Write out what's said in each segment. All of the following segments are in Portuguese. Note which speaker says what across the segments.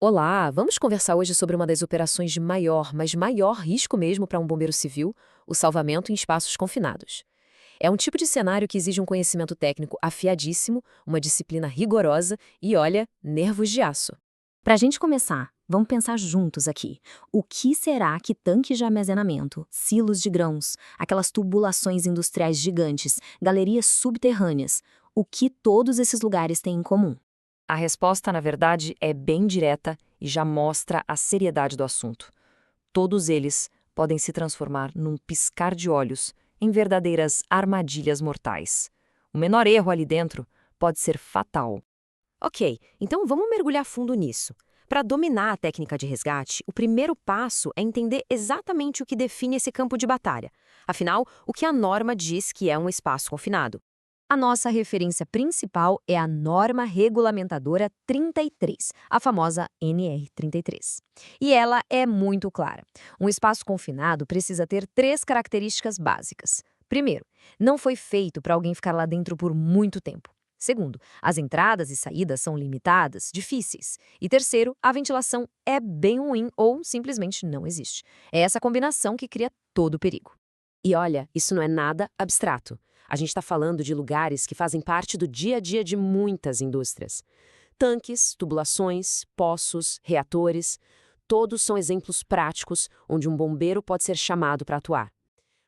Speaker 1: Olá, vamos conversar hoje sobre uma das operações de maior, mas maior risco mesmo para um bombeiro civil, o salvamento em espaços confinados. É um tipo de cenário que exige um conhecimento técnico afiadíssimo, uma disciplina rigorosa e, olha, nervos de aço.
Speaker 2: Para a gente começar, vamos pensar juntos aqui. O que será que tanques de armazenamento, silos de grãos, aquelas tubulações industriais gigantes, galerias subterrâneas, o que todos esses lugares têm em comum?
Speaker 3: A resposta, na verdade, é bem direta e já mostra a seriedade do assunto. Todos eles podem se transformar num piscar de olhos, em verdadeiras armadilhas mortais. O menor erro ali dentro pode ser fatal.
Speaker 4: Ok, então vamos mergulhar fundo nisso. Para dominar a técnica de resgate, o primeiro passo é entender exatamente o que define esse campo de batalha. Afinal, o que a norma diz que é um espaço confinado?
Speaker 2: A nossa referência principal é a Norma Regulamentadora 33, a famosa NR33. E ela é muito clara. Um espaço confinado precisa ter três características básicas. Primeiro, não foi feito para alguém ficar lá dentro por muito tempo. Segundo, as entradas e saídas são limitadas, difíceis. E terceiro, a ventilação é bem ruim ou simplesmente não existe. É essa combinação que cria todo o perigo.
Speaker 1: E olha, isso não é nada abstrato. A gente está falando de lugares que fazem parte do dia a dia de muitas indústrias. Tanques, tubulações, poços, reatores, todos são exemplos práticos onde um bombeiro pode ser chamado para atuar.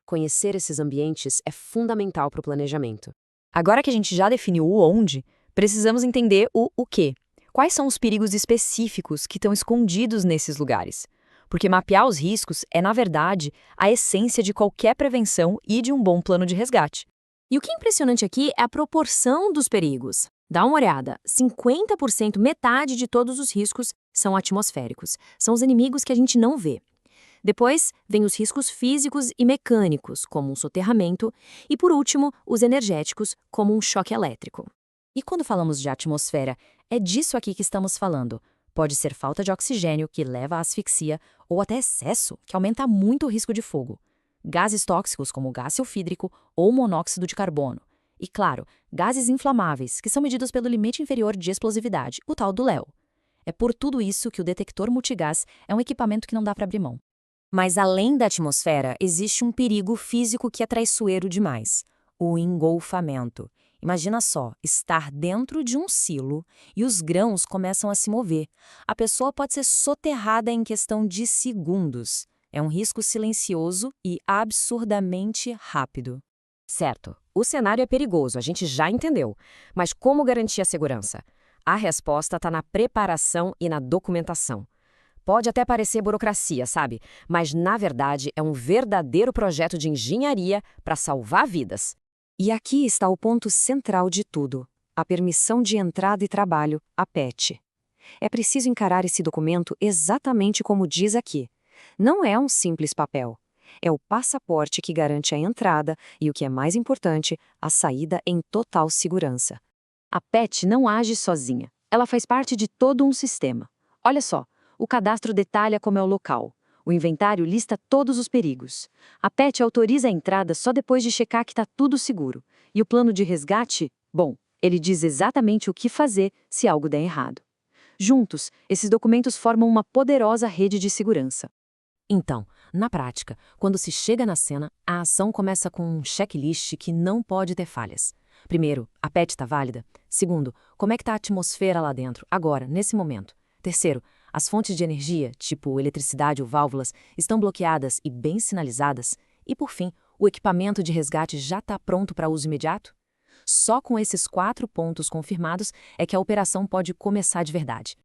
Speaker 1: Conhecer esses ambientes é fundamental para o planejamento.
Speaker 3: Agora que a gente já definiu o onde, precisamos entender o quê. Quais são os perigos específicos que estão escondidos nesses lugares? Porque mapear os riscos é, na verdade, a essência de qualquer prevenção e de um bom plano de resgate.
Speaker 2: E o que é impressionante aqui é a proporção dos perigos. Dá uma olhada, 50%, metade de todos os riscos são atmosféricos. São os inimigos que a gente não vê. Depois, vem os riscos físicos e mecânicos, como um soterramento, e por último, os energéticos, como um choque elétrico. E quando falamos de atmosfera, é disso aqui que estamos falando. Pode ser falta de oxigênio, que leva à asfixia, ou até excesso, que aumenta muito o risco de fogo. Gases tóxicos, como o gás sulfídrico ou monóxido de carbono. E, claro, gases inflamáveis, que são medidos pelo limite inferior de explosividade, o tal do LEO. É por tudo isso que o detector multigás é um equipamento que não dá para abrir mão.
Speaker 5: Mas além da atmosfera, existe um perigo físico que é traiçoeiro demais: o engolfamento. Imagina só, estar dentro de um silo e os grãos começam a se mover. A pessoa pode ser soterrada em questão de segundos. É um risco silencioso e absurdamente rápido.
Speaker 4: Certo, o cenário é perigoso, a gente já entendeu. Mas como garantir a segurança? A resposta está na preparação e na documentação. Pode até parecer burocracia, sabe? Mas, na verdade, é um verdadeiro projeto de engenharia para salvar vidas.
Speaker 5: E aqui está o ponto central de tudo: a permissão de entrada e trabalho, a PET. É preciso encarar esse documento exatamente como diz aqui. Não é um simples papel. É o passaporte que garante a entrada e, o que é mais importante, a saída em total segurança. A PET não age sozinha. Ela faz parte de todo um sistema. Olha só, o cadastro detalha como é o local. O inventário lista todos os perigos. A PET autoriza a entrada só depois de checar que está tudo seguro. E o plano de resgate? Bom, ele diz exatamente o que fazer se algo der errado. Juntos, esses documentos formam uma poderosa rede de segurança.
Speaker 1: Então, na prática, quando se chega na cena, a ação começa com um checklist que não pode ter falhas. Primeiro, a PET está válida? Segundo, como é que está a atmosfera lá dentro, agora, nesse momento? Terceiro, as fontes de energia, tipo eletricidade ou válvulas, estão bloqueadas e bem sinalizadas? E, por fim, o equipamento de resgate já está pronto para uso imediato? Só com esses 4 pontos confirmados é que a operação pode começar de verdade.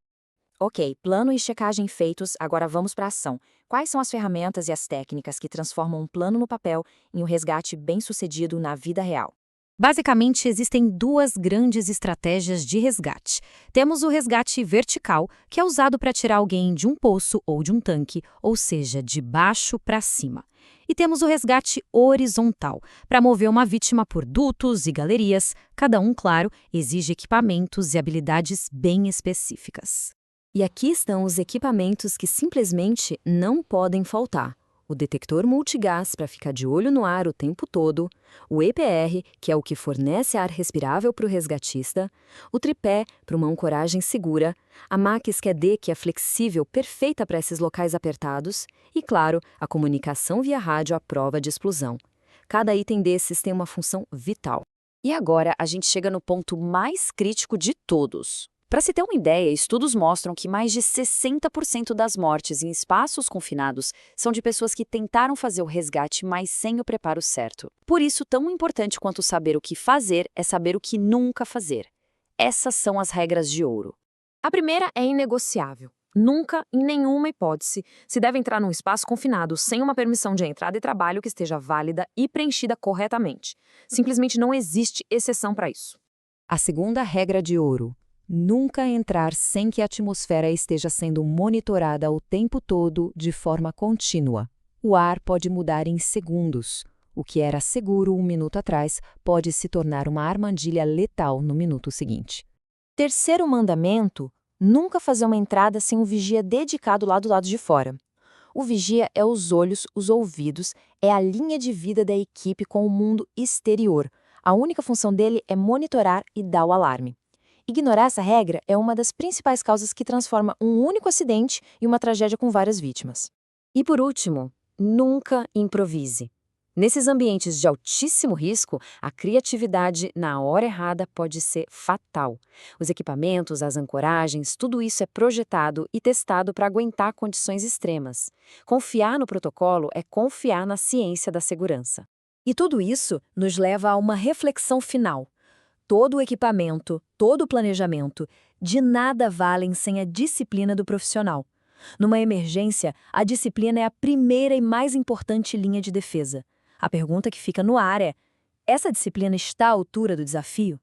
Speaker 2: Ok, plano e checagem feitos, agora vamos para a ação. Quais são as ferramentas e as técnicas que transformam um plano no papel em um resgate bem-sucedido na vida real?
Speaker 6: Basicamente, existem duas grandes estratégias de resgate. Temos o resgate vertical, que é usado para tirar alguém de um poço ou de um tanque, ou seja, de baixo para cima. E temos o resgate horizontal, para mover uma vítima por dutos e galerias. Cada um, claro, exige equipamentos e habilidades bem específicas.
Speaker 2: E aqui estão os equipamentos que simplesmente não podem faltar. o detector multigás para ficar de olho no ar o tempo todo, o EPR, que é o que fornece ar respirável para o resgatista, o tripé para uma ancoragem segura, a Max QD, que é flexível, perfeita para esses locais apertados, e, claro, a comunicação via rádio à prova de explosão. Cada item desses tem uma função vital.
Speaker 3: E agora a gente chega no ponto mais crítico de todos. Para se ter uma ideia, estudos mostram que mais de 60% das mortes em espaços confinados são de pessoas que tentaram fazer o resgate, mas sem o preparo certo. Por isso, tão importante quanto saber o que fazer é saber o que nunca fazer. Essas são as regras de ouro.
Speaker 2: A primeira é inegociável. Nunca, em nenhuma hipótese, se deve entrar num espaço confinado sem uma permissão de entrada e trabalho que esteja válida e preenchida corretamente. Simplesmente não existe exceção para isso.
Speaker 3: A segunda regra de ouro: nunca entrar sem que a atmosfera esteja sendo monitorada o tempo todo de forma contínua. O ar pode mudar em segundos. O que era seguro 1 minuto atrás pode se tornar uma armadilha letal no minuto seguinte.
Speaker 2: Terceiro mandamento: nunca fazer uma entrada sem um vigia dedicado lá do lado de fora. O vigia é os olhos, os ouvidos, é a linha de vida da equipe com o mundo exterior. A única função dele é monitorar e dar o alarme. Ignorar essa regra é uma das principais causas que transforma um único acidente em uma tragédia com várias vítimas. E por último, nunca improvise. Nesses ambientes de altíssimo risco, a criatividade na hora errada pode ser fatal. Os equipamentos, as ancoragens, tudo isso é projetado e testado para aguentar condições extremas. Confiar no protocolo é confiar na ciência da segurança. E tudo isso nos leva a uma reflexão final. Todo o equipamento, todo o planejamento, de nada valem sem a disciplina do profissional. Numa emergência, a disciplina é a primeira e mais importante linha de defesa. A pergunta que fica no ar é: essa disciplina está à altura do desafio?